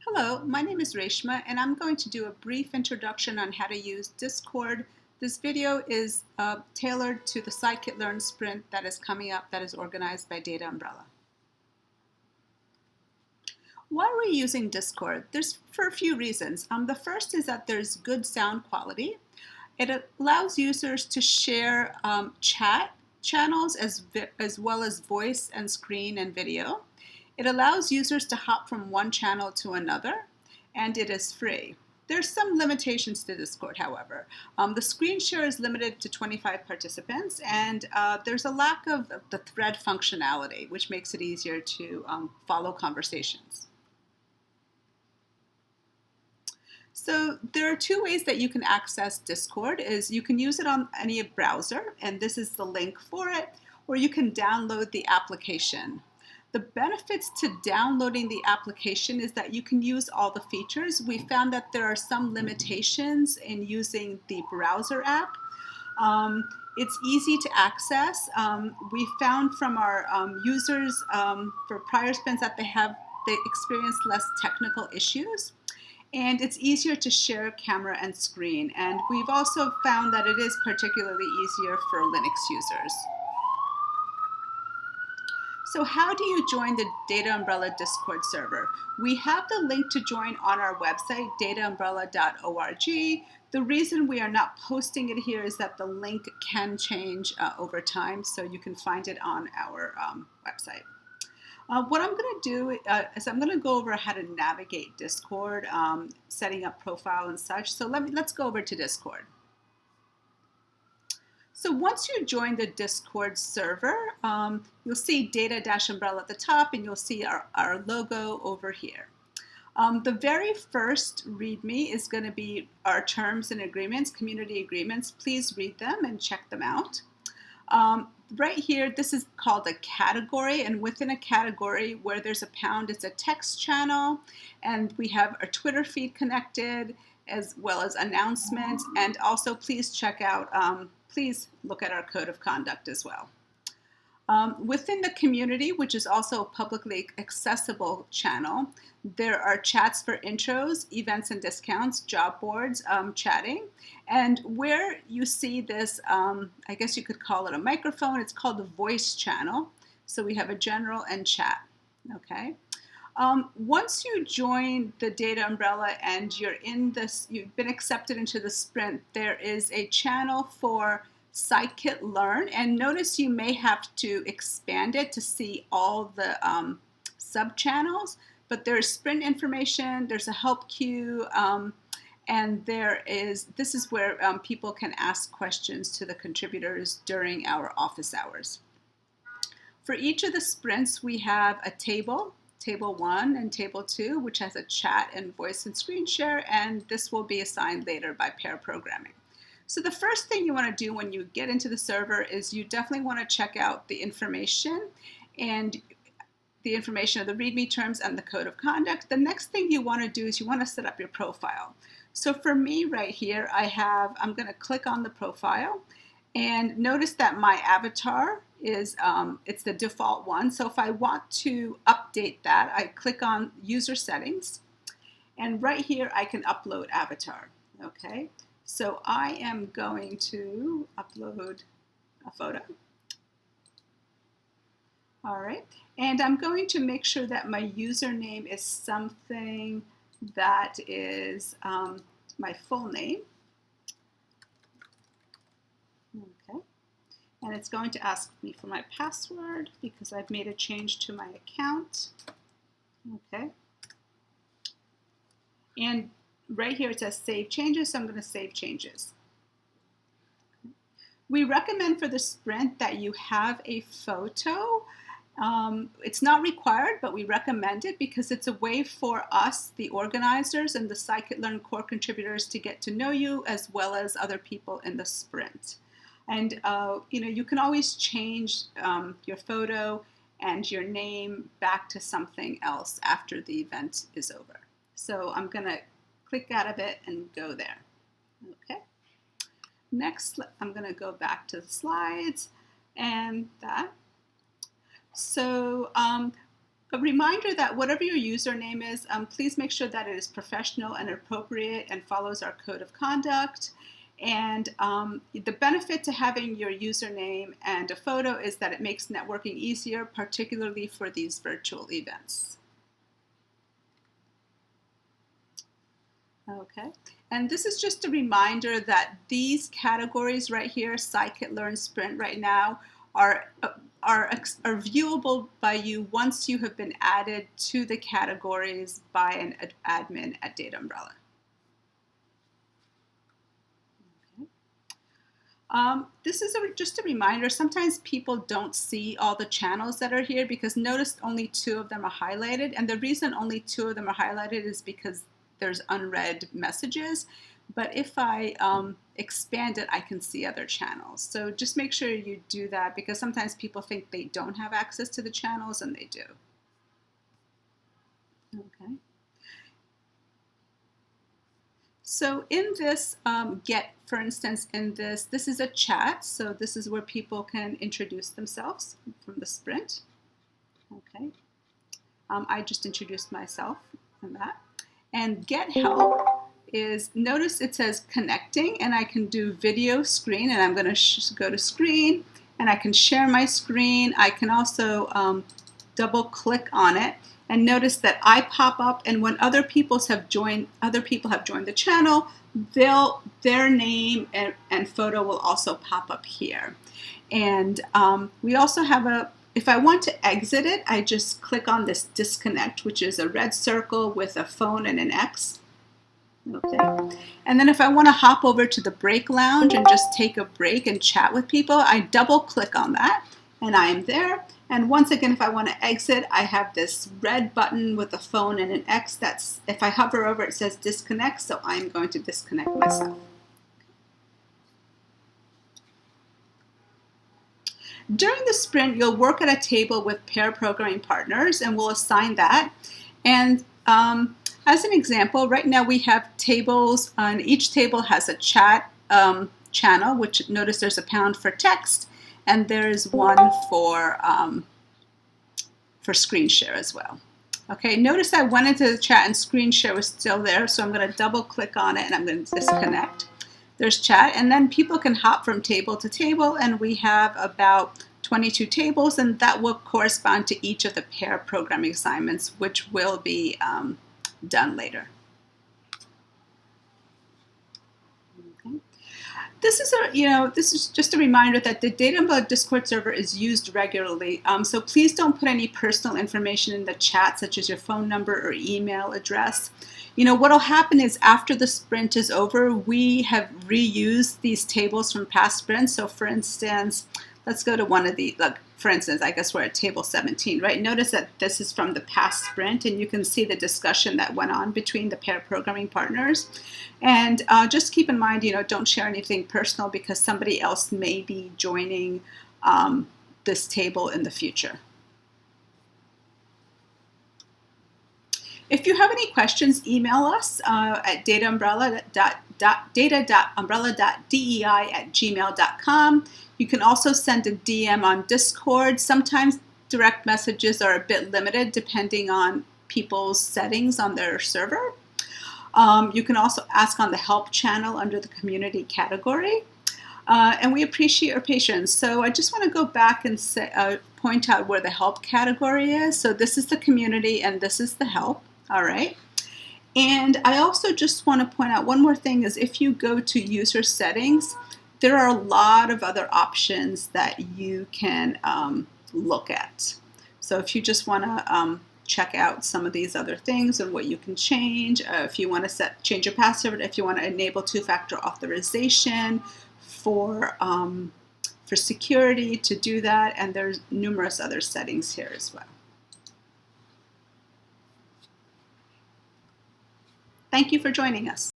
Hello, my name is Reshama, and I'm going to do a brief introduction on how to use Discord. This video is tailored to the Scikit-Learn sprint that is coming up that is organized by Data Umbrella. Why are we using Discord? There's for a few reasons. The first is that there's good sound quality. It allows users to share chat channels as well as voice and screen and video. It allows users to hop from one channel to another, and it is free. There's some limitations to Discord, however. The screen share is limited to 25 participants, and there's a lack of the thread functionality, which makes it easier to follow conversations. So there are two ways that you can access Discord. You can use it on any browser, and this is the link for it, or you can download the application. The benefits to downloading the application is that you can use all the features. We found that there are some limitations in using the browser app. It's easy to access. We found from our users for prior spins that they experience less technical issues. And it's easier to share camera and screen. And we've also found that it is particularly easier for Linux users. So how do you join the Data Umbrella Discord server? We have the link to join on our website, dataumbrella.org. The reason we are not posting it here is that the link can change over time, so you can find it on our website. What I'm going to do is I'm going to go over how to navigate Discord, setting up profile and such. So let's go over to Discord. So once you join the Discord server, you'll see Data-Umbrella at the top, and you'll see our logo over here. The very first README is going to be our terms and agreements, community agreements. Please read them and check them out. Right here, this is called a category, and within a category where there's a pound, it's a text channel, and we have our Twitter feed connected, as well as announcements, and also please check out, please look at our code of conduct as well. Within the community, which is also a publicly accessible channel, there are chats for intros, events and discounts, job boards, chatting. And where you see this, I guess you could call it a microphone, it's called the voice channel. So we have a general and chat, okay? Once you join the Data Umbrella and you've been accepted into the sprint, there is a channel for Scikit-Learn, and notice you may have to expand it to see all the sub-channels, but there's sprint information, there's a help queue, and this is where people can ask questions to the contributors during our office hours. For each of the sprints, we have a table 1 and table 2, which has a chat and voice and screen share, and this will be assigned later by pair programming. So the first thing you want to do when you get into the server is you definitely want to check out the information and the information of the README terms and the code of conduct. The next thing you want to do is you want to set up your profile. So for me right here, I'm going to click on the profile, and notice that my avatar is, it's the default one. So if I want to update that, I click on user settings, and right here I can upload avatar, okay? So I am going to upload a photo. All right, and I'm going to make sure that my username is something that is my full name. Okay, and it's going to ask me for my password because I've made a change to my account. Okay, and right here it says save changes, so I'm going to save changes. We recommend for the sprint that you have a photo. It's not required, but we recommend it because it's a way for us, the organizers and the Scikit-Learn core contributors, to get to know you as well as other people in the sprint. And you can always change your photo and your name back to something else after the event is over. So I'm going to click out of it and go there. Okay. Next, I'm going to go back to the slides and that. So A reminder that whatever your username is, please make sure that it is professional and appropriate and follows our code of conduct. And the benefit to having your username and a photo is that it makes networking easier, particularly for these virtual events. Okay, and this is just a reminder that these categories right here, Scikit Learn Sprint right now, are viewable by you once you have been added to the categories by an admin at Data Umbrella. Okay. This is just a reminder. Sometimes people don't see all the channels that are here because notice only 2 of them are highlighted, and the reason only 2 of them are highlighted is because there's unread messages. But if I expand it, I can see other channels. So just make sure you do that because sometimes people think they don't have access to the channels and they do. Okay. So in this for instance, in this is a chat. So this is where people can introduce themselves from the sprint. Okay. I just introduced myself in that. And get help is, notice it says connecting, and I can do video screen, and I'm going to go to screen, and I can share my screen. I can also double click on it, and notice that I pop up, and when other people have joined the channel, their name and photo will also pop up here. And we also have if I want to exit it, I just click on this disconnect, which is a red circle with a phone and an X. Okay. And then if I want to hop over to the break lounge and just take a break and chat with people, I double click on that and I am there. And once again, if I want to exit, I have this red button with a phone and an X. That's, if I hover over, it says disconnect, so I'm going to disconnect myself. During the sprint, you'll work at a table with pair programming partners, and we'll assign that. And as an example, right now we have tables, and each table has a chat channel, which notice there's a pound for text, and there's one for screen share as well. Okay, notice I went into the chat and screen share was still there, so I'm going to double click on it and I'm going to disconnect. There's chat, and then people can hop from table to table, and we have about 22 tables, and that will correspond to each of the pair programming assignments, which will be done later. Okay. This is just a reminder that the Data Umbrella Discord server is used regularly, so please don't put any personal information in the chat, such as your phone number or email address. What will happen is after the sprint is over, we have reused these tables from past sprints. So for instance, let's go to one of the, for instance, I guess we're at table 17, right? Notice that this is from the past sprint, and you can see the discussion that went on between the pair programming partners. And just keep in mind, don't share anything personal because somebody else may be joining this table in the future. If you have any questions, email us at data.umbrella.dei@gmail.com. You can also send a DM on Discord. Sometimes direct messages are a bit limited depending on people's settings on their server. You can also ask on the help channel under the community category. And we appreciate your patience. So I just want to go back and point out where the help category is. So this is the community and this is the help. All right. And I also just want to point out one more thing is if you go to user settings, there are a lot of other options that you can look at. So if you just want to check out some of these other things and what you can change, if you want to change your password, if you want to enable two-factor authorization for security, to do that, and there's numerous other settings here as well. Thank you for joining us.